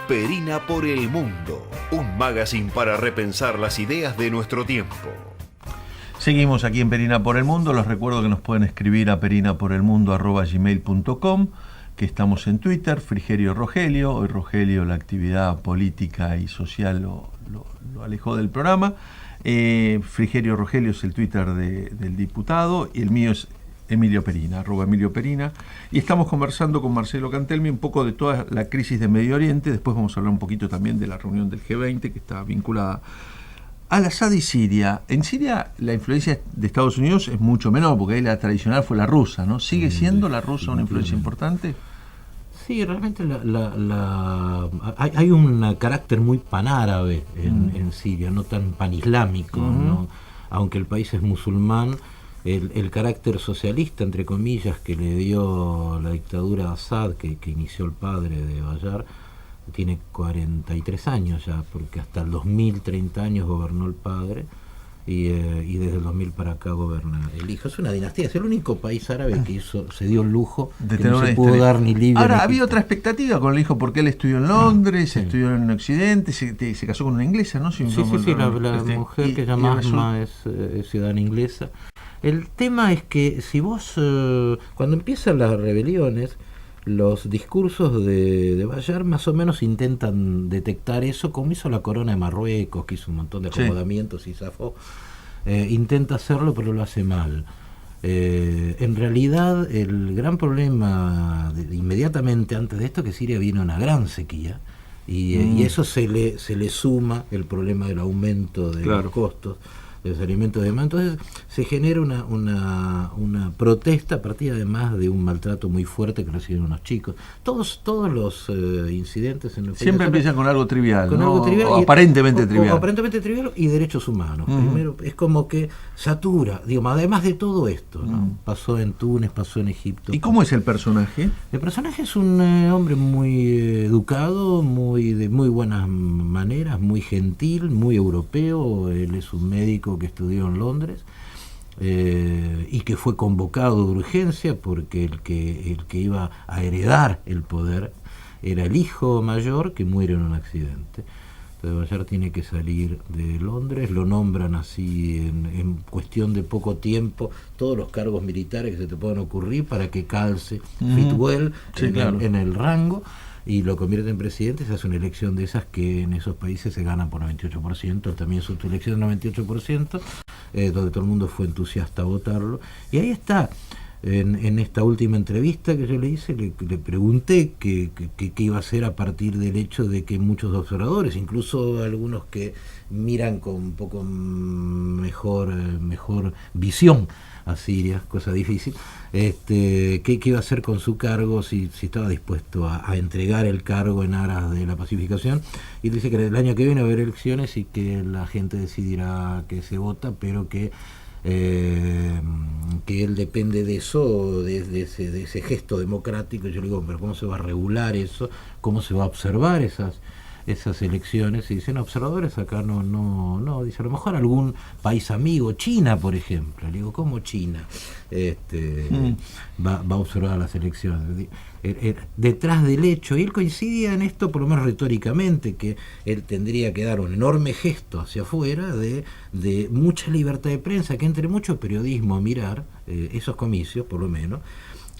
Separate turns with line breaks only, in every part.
Perina por el Mundo, un magazine para repensar las ideas de nuestro tiempo.
Seguimos aquí en Perina por el Mundo. Les recuerdo que nos pueden escribir a perinaporelmundo@gmail.com, que estamos en Twitter, Frigerio Rogelio. Hoy Rogelio, la actividad política y social lo alejó del programa. Frigerio Rogelio es el Twitter del diputado y el mío es Emilio Perina, @Emilio Perina. Y estamos conversando con Marcelo Cantelmi un poco de toda la crisis de Medio Oriente. Después vamos a hablar un poquito también de la reunión del G20 que está vinculada Al-Assad y Siria. En Siria la influencia de Estados Unidos es mucho menor, porque ahí la tradicional fue la rusa, ¿no? ¿Sigue siendo la rusa una influencia importante?
Sí, realmente hay un carácter muy panárabe en Siria, no tan panislámico, ¿no? Aunque el país es musulmán, el carácter socialista, entre comillas, que le dio la dictadura a Assad, que inició el padre de Bayar, tiene 43 años ya, porque hasta el 2000, 30 años gobernó el padre, y desde el 2000 para acá gobierna el hijo. Es una dinastía, es el único país árabe que se dio el lujo de que no se pudo dar ni Libia.
Ahora,
ni
había otra expectativa con el hijo, porque él estudió en Londres, estudió en Occidente, se casó con una inglesa, ¿no?
Sí, la mujer que se llama Asma es ciudadana inglesa. El tema es que si vos, cuando empiezan las rebeliones, los discursos de Bayar más o menos intentan detectar eso, como hizo la corona de Marruecos, que hizo un montón de acomodamientos y zafó. Intenta hacerlo, pero lo hace mal. En realidad, el gran problema inmediatamente antes de esto, que Siria vino una gran sequía, y eso se le suma el problema del aumento de los costos de los alimentos de demás. Entonces se genera una protesta a partir además de un maltrato muy fuerte que reciben unos chicos. Todos los incidentes en el
siempre empiezan con algo trivial,
con
¿no?
algo trivial
o aparentemente trivial.
O aparentemente trivial y derechos humanos. Primero es como que satura, digamos, además de todo esto, ¿no? Pasó en Túnez, pasó en Egipto.
¿Y cómo es el personaje?
El personaje es un hombre muy educado, de muy buenas maneras, muy gentil, muy europeo. Él es un médico que estudió en Londres y que fue convocado de urgencia porque el que iba a heredar el poder era el hijo mayor, que muere en un accidente. Entonces Bayar tiene que salir de Londres, lo nombran así en cuestión de poco tiempo todos los cargos militares que se te puedan ocurrir para que calce Fitwell en el rango, y lo convierte en presidente. Se hace una elección de esas que en esos países se ganan por 98%, también su elección de 98%, donde todo el mundo fue entusiasta a votarlo. Y ahí está, en esta última entrevista que yo le hice, le pregunté qué iba a hacer a partir del hecho de que muchos observadores, incluso algunos que miran con un poco mejor visión a Siria, cosa difícil, qué iba a hacer con su cargo, si estaba dispuesto a entregar el cargo en aras de la pacificación. Y dice que el año que viene va a haber elecciones y que la gente decidirá que se vota, pero que él depende de eso, de ese gesto democrático. Yo le digo, pero ¿cómo se va a regular eso? ¿Cómo se va a observar esas elecciones? Y dicen, observadores acá no, dice, a lo mejor algún país amigo, China por ejemplo. Le digo, ¿cómo China va a observar las elecciones? Detrás del hecho, y él coincidía en esto, por lo menos retóricamente, que él tendría que dar un enorme gesto hacia afuera de mucha libertad de prensa, que entre mucho periodismo a mirar esos comicios, por lo menos,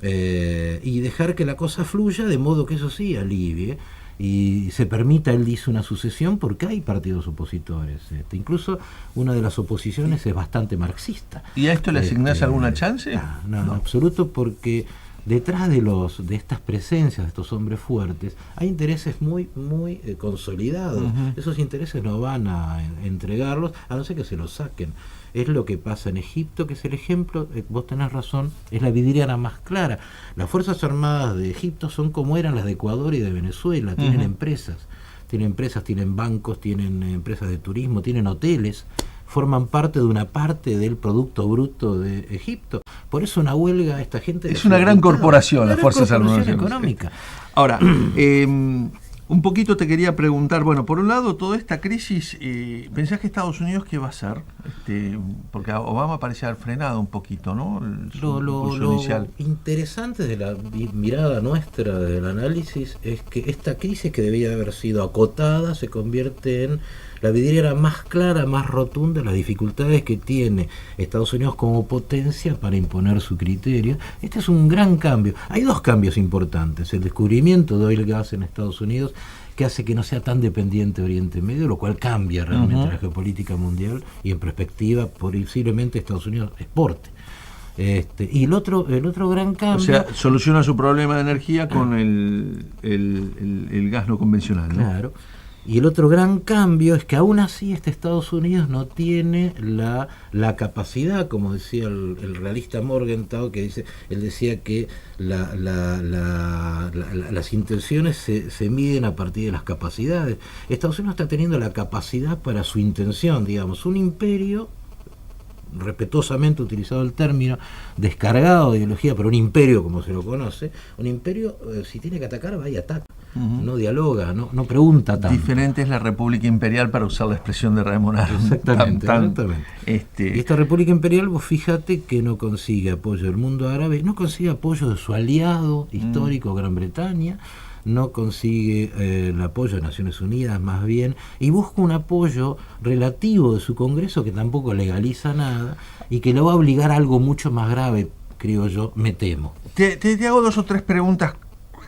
y dejar que la cosa fluya, de modo que eso sí alivie y se permita, él dice, una sucesión, porque hay partidos opositores. Incluso una de las oposiciones es bastante marxista.
¿Y a esto le asignás alguna chance?
No, en absoluto, porque detrás de estas presencias de estos hombres fuertes hay intereses muy consolidados. Esos intereses no van a entregarlos, a no ser que se los saquen. Es lo que pasa en Egipto, que es el ejemplo, vos tenés razón, es la vidriera más clara. Las Fuerzas Armadas de Egipto son como eran las de Ecuador y de Venezuela, tienen empresas, tienen bancos, tienen empresas de turismo, tienen hoteles, forman parte de una parte del Producto Bruto de Egipto. Por eso una huelga, esta gente...
Es una gran corporación, las Fuerzas Armadas
económica.
Ahora, Un poquito te quería preguntar, bueno, por un lado, toda esta crisis, ¿pensás que Estados Unidos qué va a hacer? Porque a Obama parece haber frenado un poquito, ¿no?
Lo interesante de la mirada nuestra del análisis es que esta crisis, que debía haber sido acotada, se convierte en la vidriera más clara, más rotunda, las dificultades que tiene Estados Unidos como potencia para imponer su criterio. Este es un gran cambio. Hay dos cambios importantes: el descubrimiento de oil gas en Estados Unidos, que hace que no sea tan dependiente de Oriente Medio, lo cual cambia realmente la geopolítica mundial, y en perspectiva posiblemente Estados Unidos exporte. Y el otro gran cambio...
O sea, soluciona su problema de energía con el gas no convencional, ¿no?
Claro. Y el otro gran cambio es que aún así Estados Unidos no tiene la capacidad, como decía el realista Morgenthau, él decía que las intenciones se miden a partir de las capacidades. Estados Unidos está teniendo la capacidad para su intención, digamos, un imperio, respetuosamente utilizado el término, descargado de ideología, pero un imperio como se lo conoce, un imperio, si tiene que atacar, va y ataca. No dialoga, no pregunta tanto.
Diferente es la República Imperial, para usar la expresión de Raymond Aron.
Exactamente. Y esta República Imperial, vos fíjate que no consigue apoyo del mundo árabe, no consigue apoyo de su aliado histórico, Gran Bretaña, no consigue el apoyo de Naciones Unidas, más bien, y busca un apoyo relativo de su Congreso, que tampoco legaliza nada, y que lo va a obligar a algo mucho más grave, creo yo, me temo.
Te hago 2 o 3 preguntas.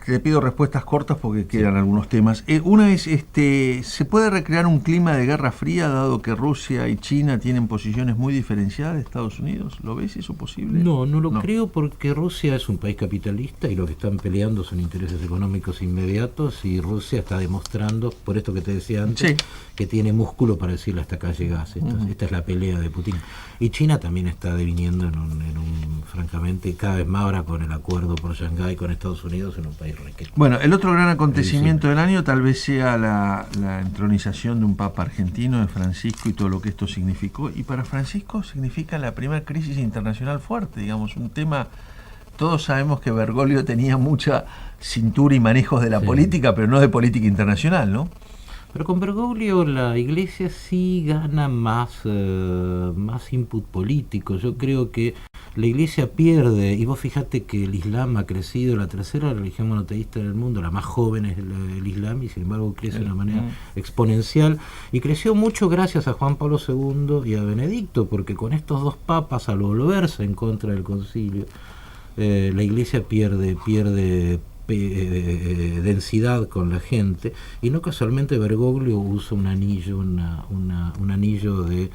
Te pido respuestas cortas porque quedan algunos temas. Una es, ¿se puede recrear un clima de Guerra Fría, dado que Rusia y China tienen posiciones muy diferenciadas de Estados Unidos? ¿Lo ves eso posible?
No lo creo, porque Rusia es un país capitalista y lo que están peleando son intereses económicos inmediatos, y Rusia está demostrando, por esto que te decía antes, que tiene músculo para decirle hasta acá llegás. Esta es la pelea de Putin. Y China también está deviniendo en un francamente, cada vez más ahora con el acuerdo por Shanghái con Estados Unidos, en un país riquísimo.
Bueno, el otro gran acontecimiento del año tal vez sea la entronización de un papa argentino, de Francisco, y todo lo que esto significó. Y para Francisco significa la primera crisis internacional fuerte, digamos, un tema... Todos sabemos que Bergoglio tenía mucha cintura y manejos de la política, pero no de política internacional, ¿no?
Pero con Bergoglio la Iglesia sí gana más input político. Yo creo que la Iglesia pierde, y vos fíjate que el Islam ha crecido, la tercera religión monoteísta del mundo, la más joven es el Islam, y sin embargo crece de una manera exponencial, y creció mucho gracias a Juan Pablo II y a Benedicto, porque con estos dos papas, al volverse en contra del concilio, la Iglesia pierde densidad con la gente, y no casualmente Bergoglio usa un anillo, un anillo de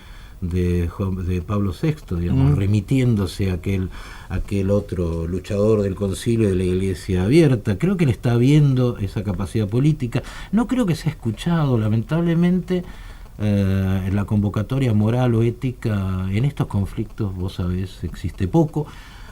Pablo VI, digamos, remitiéndose a aquel otro luchador del concilio de la Iglesia abierta. Creo que él está viendo esa capacidad política. No creo que sea escuchado, lamentablemente. La convocatoria moral o ética en estos conflictos, vos sabés, existe poco.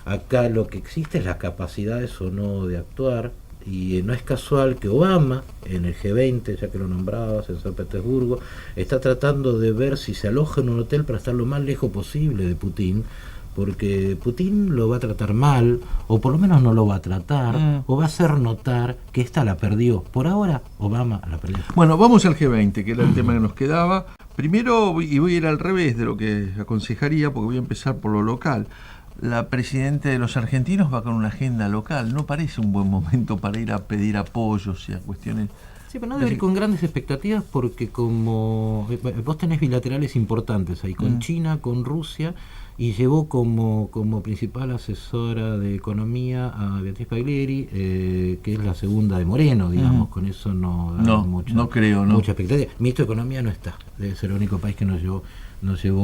Acá lo que existe es la capacidad o no de actuar, y no es casual que Obama, en el G20, ya que lo nombrabas, en San Petersburgo, está tratando de ver si se aloja en un hotel para estar lo más lejos posible de Putin, porque Putin lo va a tratar mal, o por lo menos no lo va a tratar, o va a hacer notar que esta la perdió. Por ahora, Obama la perdió.
Bueno, vamos al G20, que era el tema que nos quedaba. Primero, y voy a ir al revés de lo que aconsejaría, porque voy a empezar por lo local. La presidenta de los argentinos va con una agenda local. ¿No parece un buen momento para ir a pedir apoyos y a cuestiones?
Sí, pero no debe ir con grandes expectativas, porque como vos tenés bilaterales importantes ahí, con China, con Rusia, y llevó como principal asesora de economía a Beatriz Paglieri, que es la segunda de Moreno, digamos. Con eso no
creo,
mucha expectativa. El ministro de Economía no está, debe ser el único país que nos llevó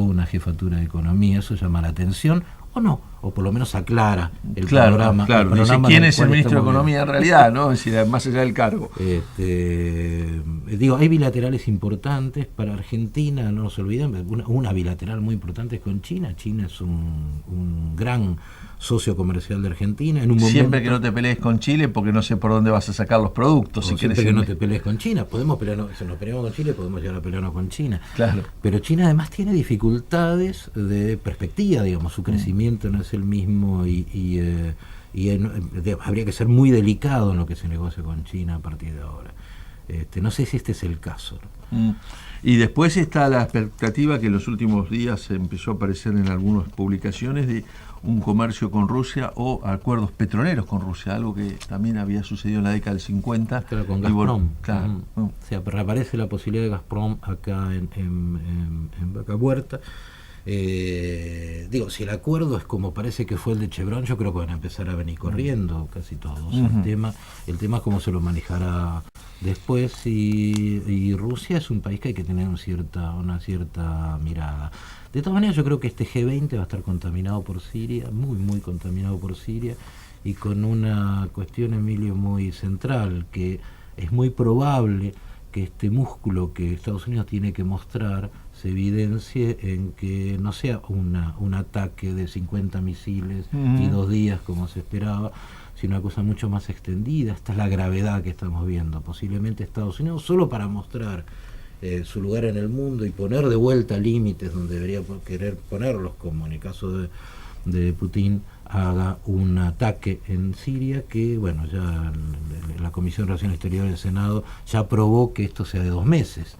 una jefatura de economía. Eso llama la atención, o no, o por lo menos aclara el panorama.
Claro, dice quién es el ministro de Economía en realidad, ¿no? Es decir, más allá del cargo.
Hay bilaterales importantes para Argentina, no nos olvidemos. Una bilateral muy importante es con China. China es un gran socio comercial de Argentina. En un momento,
siempre que no te pelees con Chile, porque no sé por dónde vas a sacar los productos.
Si siempre que no te pelees con China. Podemos pelearnos, si nos peleamos con Chile, podemos llegar a pelearnos con China.
Claro.
Pero China además tiene dificultades de perspectiva, digamos, su crecimiento no es el mismo, y habría que ser muy delicado en lo que se negocia con China a partir de ahora. No sé si este es el caso, ¿no?
Y después está la expectativa que en los últimos días empezó a aparecer en algunas publicaciones de un comercio con Rusia o acuerdos petroleros con Rusia, algo que también había sucedido en la década del 50.
Claro, con Gazprom.
Claro.
O sea, reaparece la posibilidad de Gazprom acá en Vaca Muerta. Si el acuerdo es como parece que fue el de Chevron, yo creo que van a empezar a venir corriendo casi todos. El tema es cómo se lo manejará después, y Rusia es un país que hay que tener una cierta mirada. De todas maneras, yo creo que este G20 va a estar contaminado por Siria, muy contaminado por Siria, y con una cuestión, Emilio, muy central, que es muy probable que este músculo que Estados Unidos tiene que mostrar se evidencie en que no sea un ataque de 50 misiles y 2 días como se esperaba, sino una cosa mucho más extendida. Esta es la gravedad que estamos viendo. Posiblemente Estados Unidos, solo para mostrar su lugar en el mundo y poner de vuelta límites donde debería querer ponerlos, como en el caso de Putin, haga un ataque en Siria, que bueno, ya la Comisión de Relaciones Exteriores del Senado ya aprobó que esto sea de 2 meses.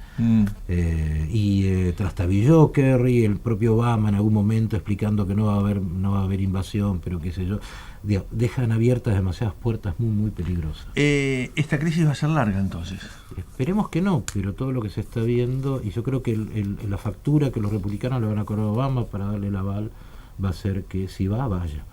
Trastabilló Kerry, el propio Obama en algún momento explicando que no va a haber invasión, pero qué sé yo. Dejan abiertas demasiadas puertas muy peligrosas.
Esta crisis va a ser larga entonces.
Esperemos que no, pero todo lo que se está viendo, y yo creo que la factura que los republicanos le van a cobrar a Obama para darle el aval va a ser que si vaya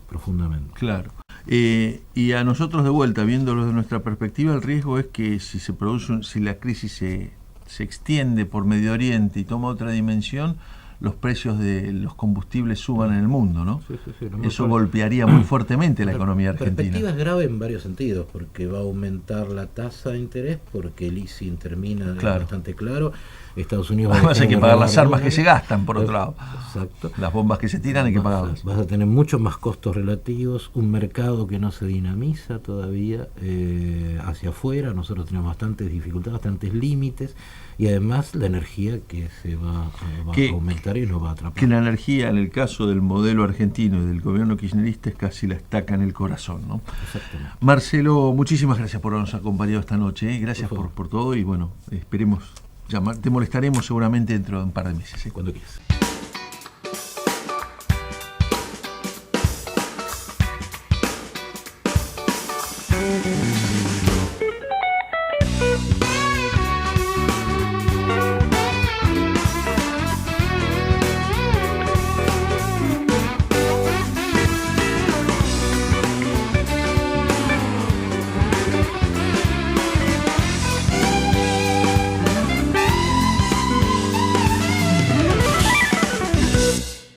profundamente.
Claro. Y a nosotros de vuelta, viéndolo desde nuestra perspectiva, el riesgo es que si la crisis se extiende por Medio Oriente y toma otra dimensión, los precios de los combustibles suban en el mundo, ¿no?
Sí,
eso golpearía muy fuertemente la economía argentina.
La perspectiva es grave en varios sentidos, porque va a aumentar la tasa de interés, porque el easing termina, es bastante claro. Estados Unidos
además hay que pagar las armas que se gastan, por otro lado.
Exacto.
Las bombas que se tiran hay que pagarlas.
Vas a tener muchos más costos relativos, un mercado que no se dinamiza todavía hacia afuera. Nosotros tenemos bastantes dificultades, bastantes límites, y además la energía que se va a aumentar y nos va a atrapar. Que
la energía, en el caso del modelo argentino y del gobierno kirchnerista, es casi la estaca en el corazón, ¿no?
Exactamente.
Marcelo, muchísimas gracias por habernos acompañado esta noche. Gracias por todo, y bueno, esperemos te molestaremos seguramente dentro de un par de meses.
Cuando quieras.